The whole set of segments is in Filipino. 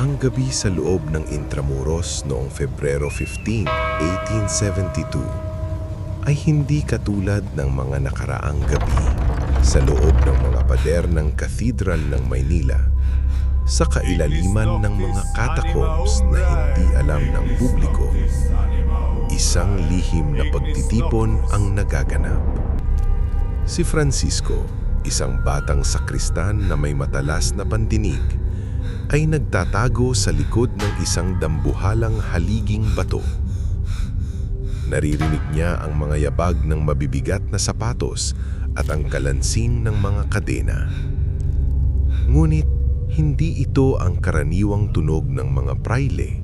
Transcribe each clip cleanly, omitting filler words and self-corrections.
Ang gabi sa loob ng Intramuros noong Febrero 15, 1872 ay hindi katulad ng mga nakaraang gabi sa loob ng mga pader ng Cathedral ng Maynila sa kailaliman ng mga catacombs na hindi alam ng publiko. Isang lihim na pagtitipon ang nagaganap. Si Francisco, isang batang sakristan na may matalas na pandinig, ay nagtatago sa likod ng isang dambuhalang haliging bato. Naririnig niya ang mga yabag ng mabibigat na sapatos at ang kalansing ng mga kadena. Ngunit hindi ito ang karaniwang tunog ng mga prayle.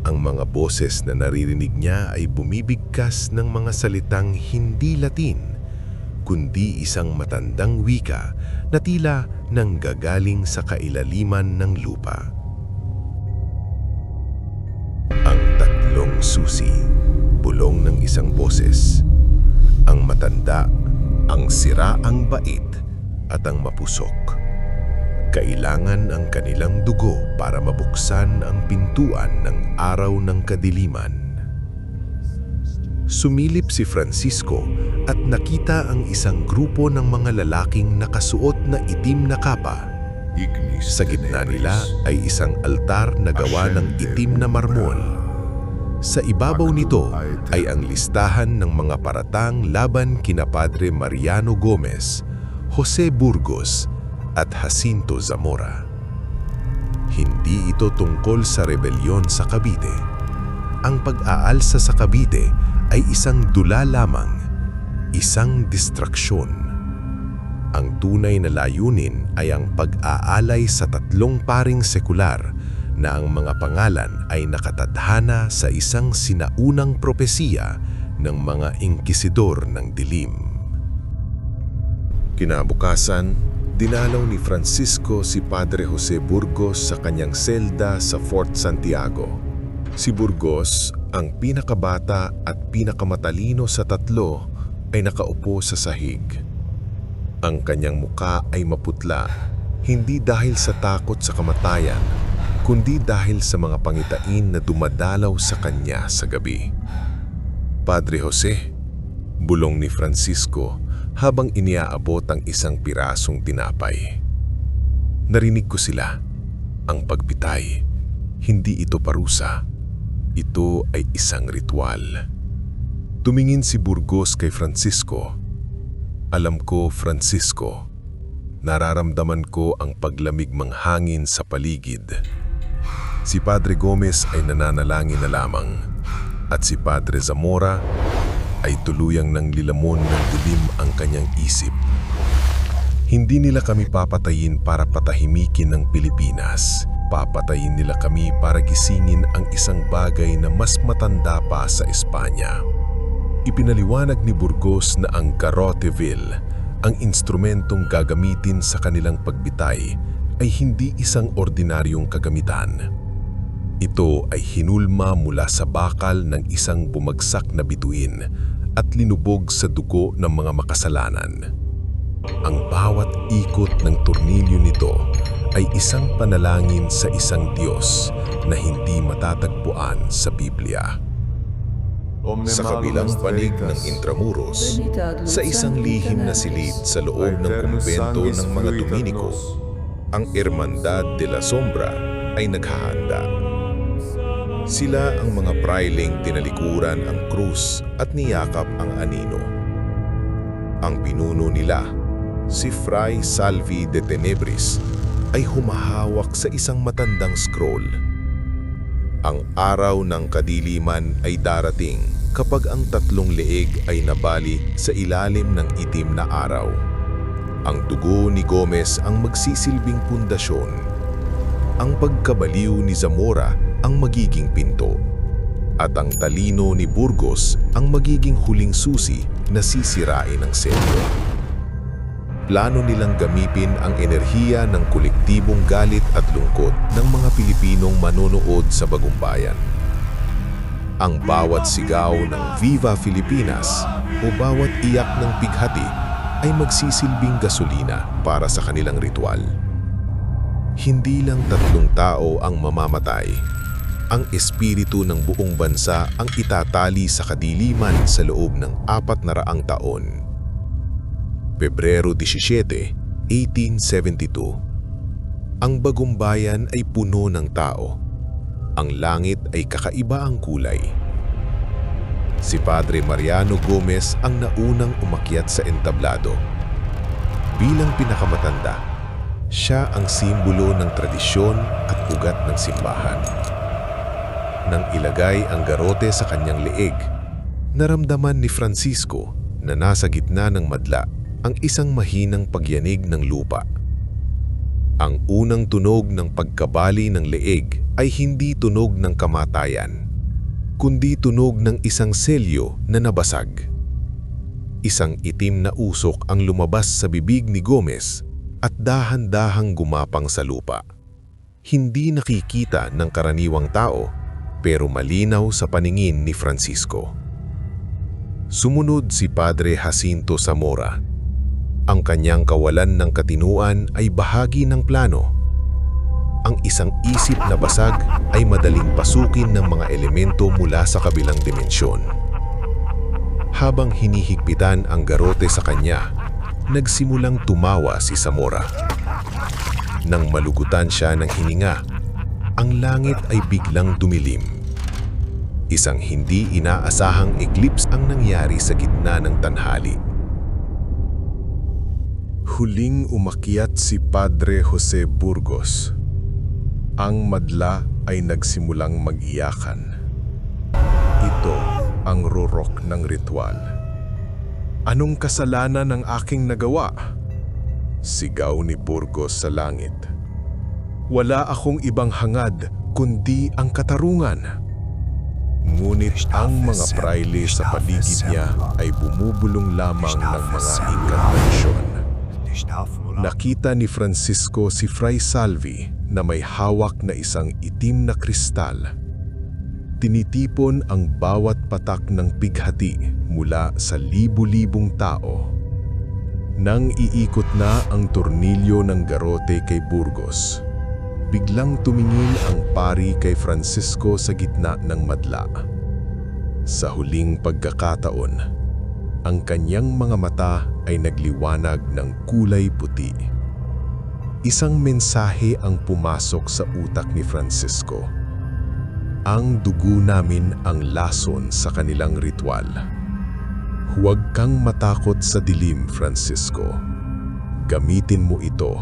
Ang mga boses na naririnig niya ay bumibigkas ng mga salitang hindi Latin, kundi isang matandang wika na tila nanggagaling sa kailaliman ng lupa. Ang tatlong susi, bulong ng isang boses. Ang matanda, ang siraang bait, at ang mapusok. Kailangan ang kanilang dugo para mabuksan ang pintuan ng araw ng kadiliman. Sumilip si Francisco at nakita ang isang grupo ng mga lalaking nakasuot na itim na kapa. Sa gitna nila ay isang altar na gawa ng itim na marmol. Sa ibabaw nito ay ang listahan ng mga paratang laban kina Padre Mariano Gomez, Jose Burgos, at Jacinto Zamora. Hindi ito tungkol sa rebelyon sa Cavite. Ang pag-aalsa sa Cavite ay isang dula lamang, isang distraksyon. Ang tunay na layunin ay ang pag-aalay sa tatlong paring sekular na ang mga pangalan ay nakatadhana sa isang sinaunang propesiya ng mga inkisidor ng dilim. Kinabukasan, dinalaw ni Francisco si Padre Jose Burgos sa kanyang selda sa Fort Santiago. Si Burgos, ang pinakabata at pinakamatalino sa tatlo, ay nakaupo sa sahig. Ang kanyang muka ay maputla, hindi dahil sa takot sa kamatayan, kundi dahil sa mga pangitain na dumadalaw sa kanya sa gabi. Padre Jose, bulong ni Francisco habang iniaabot ang isang pirasong tinapay. Narinig ko sila. Ang pagpitay, hindi ito parusa. Ito ay isang ritual. Tumingin si Burgos kay Francisco. Alam ko, Francisco, nararamdaman ko ang paglamig ng hangin sa paligid. Si Padre Gomez ay nananalangin na lamang, at si Padre Zamora ay tuluyang nang lilamon ng dilim ang kanyang isip. Hindi nila kami papatayin para patahimikin ng Pilipinas. Papatayin nila kami para gisingin ang isang bagay na mas matanda pa sa Espanya. Ipinaliwanag ni Burgos na ang garrote vil, ang instrumentong gagamitin sa kanilang pagbitay, ay hindi isang ordinaryong kagamitan. Ito ay hinulma mula sa bakal ng isang bumagsak na bituin at linubog sa dugo ng mga makasalanan. Ang bawat ikot ng tornilyo nito ay isang panalangin sa isang Diyos na hindi matatagpuan sa Biblia. Sa kabilang panig ng Intramuros, sa isang lihim na silid sa loob ng kumbento ng mga Dominiko, ang Hermandad de la Sombra ay naghahanda. Sila ang mga prailing tinalikuran ang krus at niyakap ang anino. Ang pinuno nila, si Fray Salvi de Tenebris, ay humahawak sa isang matandang scroll. Ang araw ng kadiliman ay darating kapag ang tatlong leeg ay nabali sa ilalim ng itim na araw. Ang dugo ni Gomez ang magsisilbing pundasyon. Ang pagkabaliw ni Zamora ang magiging pinto. At ang talino ni Burgos ang magiging huling susi na sisirain ng selyo. Plano nilang gamitin ang enerhiya ng kolektibong galit at lungkot ng mga Pilipinong manonood sa Bagumbayan. Ang bawat sigaw ng Viva Filipinas o bawat iyak ng pighati ay magsisilbing gasolina para sa kanilang ritual. Hindi lang 3 tao ang mamamatay. Ang espiritu ng buong bansa ang itatali sa kadiliman sa loob ng 400 taon. Pebrero 17, 1872. Ang bagong bayan ay puno ng tao. Ang langit ay kakaiba ang kulay. Si Padre Mariano Gomez ang naunang umakyat sa entablado. Bilang pinakamatanda, siya ang simbolo ng tradisyon at ugat ng simbahan. Nang ilagay ang garote sa kanyang leeg, naramdaman ni Francisco na nasa gitna ng madla ang isang mahinang pagyanig ng lupa. Ang unang tunog ng pagkabali ng leeg ay hindi tunog ng kamatayan, kundi tunog ng isang selyo na nabasag. Isang itim na usok ang lumabas sa bibig ni Gomez at dahan-dahang gumapang sa lupa. Hindi nakikita ng karaniwang tao, pero malinaw sa paningin ni Francisco. Sumunod si Padre Jacinto Zamora. Ang kanyang kawalan ng katinuan ay bahagi ng plano. Ang isang isip na basag ay madaling pasukin ng mga elemento mula sa kabilang dimensyon. Habang hinihigpitan ang garote sa kanya, nagsimulang tumawa si Zamora. Nang malugutan siya ng hininga, ang langit ay biglang dumilim. Isang hindi inaasahang eclipse ang nangyari sa gitna ng tanghali. Huling umakyat si Padre Jose Burgos. Ang madla ay nagsimulang mag-iyakan. Ito ang rurok ng ritual. Anong kasalanan ang aking nagawa? Sigaw ni Burgos sa langit. Wala akong ibang hangad kundi ang katarungan. Ngunit ang mga praile sa paligid niya ay bumubulong lamang ng mga inkantasyon. Nakita ni Francisco si Fray Salvi na may hawak na isang itim na kristal. Tinitipon ang bawat patak ng pighati mula sa libu-libong tao. Nang iikot na ang tornilyo ng garote kay Burgos, biglang tumingin ang pari kay Francisco sa gitna ng madla. Sa huling pagkakataon, ang kanyang mga mata ay nagliwanag ng kulay puti. Isang mensahe ang pumasok sa utak ni Francisco. Ang dugo namin ang lason sa kanilang ritual. Huwag kang matakot sa dilim, Francisco. Gamitin mo ito.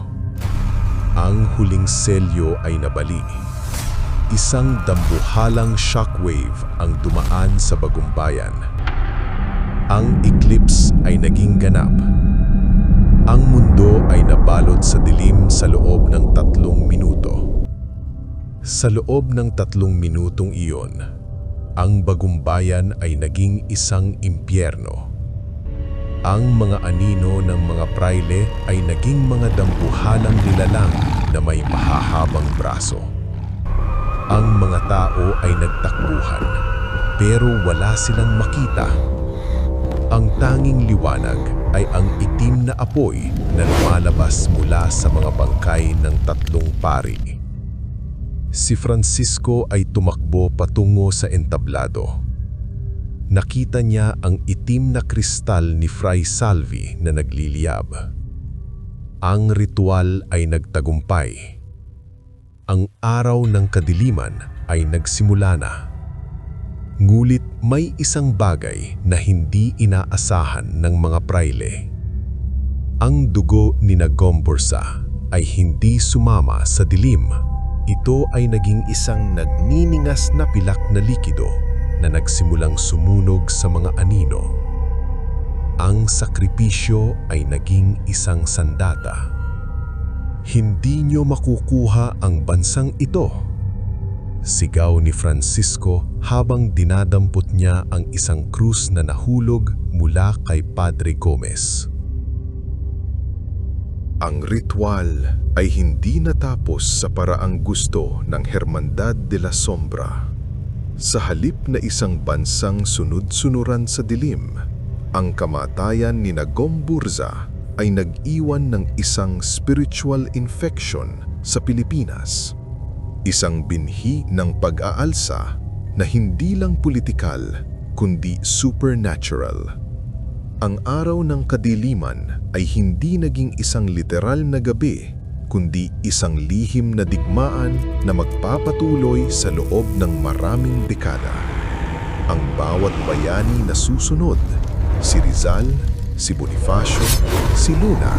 Ang huling selyo ay nabali. Isang dambuhalang shockwave ang dumaan sa bagong bayan. Ang eclipse ay naging ganap. Ang mundo ay nabalot sa dilim sa loob ng 3 minuto. Sa loob ng 3 minutong iyon, ang bagong bayan ay naging isang impyerno. Ang mga anino ng mga praile ay naging mga dambuhalang nilalang na may mahahabang braso. Ang mga tao ay nagtakbuhan, pero wala silang makita. Ang tanging liwanag ay ang itim na apoy na lumalabas mula sa mga bangkay ng 3 pari. Si Francisco ay tumakbo patungo sa entablado. Nakita niya ang itim na kristal ni Fray Salvi na nagliliyab. Ang ritual ay nagtagumpay. Ang araw ng kadiliman ay nagsimula na. Ngulit may isang bagay na hindi inaasahan ng mga praile. Ang dugo ni Gomburza ay hindi sumama sa dilim. Ito ay naging isang nagniningas na pilak na likido na nagsimulang sumunog sa mga anino. Ang sakripisyo ay naging isang sandata. Hindi niyo makukuha ang bansang ito, sigaw ni Francisco habang dinadampot niya ang isang krus na nahulog mula kay Padre Gomez. Ang ritual ay hindi natapos sa paraang gusto ng Hermandad de la Sombra. Sa halip na isang bansang sunod-sunuran sa dilim, ang kamatayan ni Gomburza ay nag-iwan ng isang spiritual infection sa Pilipinas. Isang binhi ng pag-aalsa na hindi lang politikal kundi supernatural. Ang araw ng kadiliman ay hindi naging isang literal na gabi kundi isang lihim na digmaan na magpapatuloy sa loob ng maraming dekada. Ang bawat bayani na susunod, si Rizal, si Bonifacio, si Luna,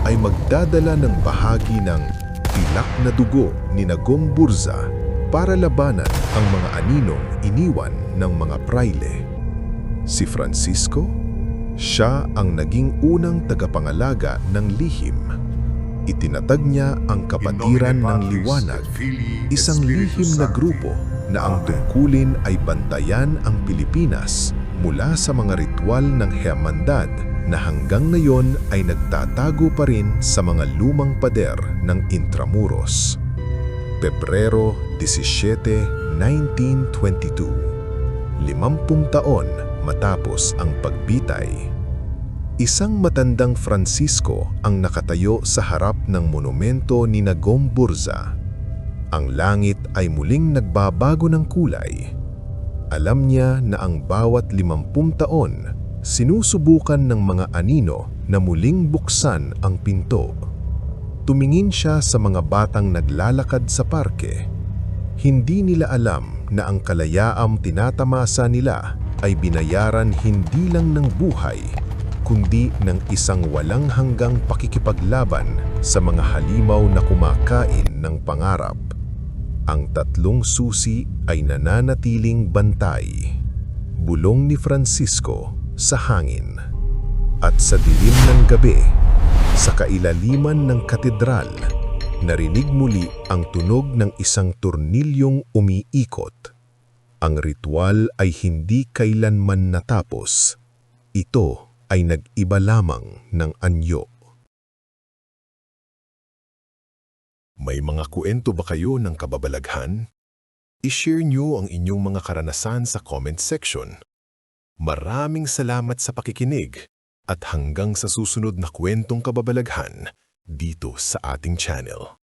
ay magdadala ng bahagi ng pilak na dugo ni Nagong Burza para labanan ang mga aninong iniwan ng mga praile. Si Francisco, siya ang naging unang tagapangalaga ng lihim. Itinatag niya ang kapatiran ng liwanag, isang lihim na grupo na ang tungkulin ay bantayan ang Pilipinas mula sa mga ritual ng Hermandad na hanggang ngayon ay nagtatago pa rin sa mga lumang pader ng Intramuros. Pebrero 17, 1922. 50 taon matapos ang pagbitay. Isang matandang Francisco ang nakatayo sa harap ng monumento ni Nagong Burza. Ang langit ay muling nagbabago ng kulay. Alam niya na ang bawat 50 taon, sinusubukan ng mga anino na muling buksan ang pinto. Tumingin siya sa mga batang naglalakad sa parke. Hindi nila alam na ang kalayaang tinatamasa nila ay binayaran hindi lang ng buhay, kundi ng isang walang hanggang pakikipaglaban sa mga halimaw na kumakain ng pangarap. Ang tatlong susi ay nananatiling bantay. Bulong ni Francisco sa hangin. At sa dilim ng gabi, sa kailaliman ng katedral, narinig muli ang tunog ng isang tornilyong umiikot. Ang ritual ay hindi kailanman natapos. Ito ay nag-iba lamang ng anyo. May mga kwento ba kayo ng kababalaghan? I-share nyo ang inyong mga karanasan sa comment section. Maraming salamat sa pakikinig at hanggang sa susunod na kwentong kababalaghan dito sa ating channel.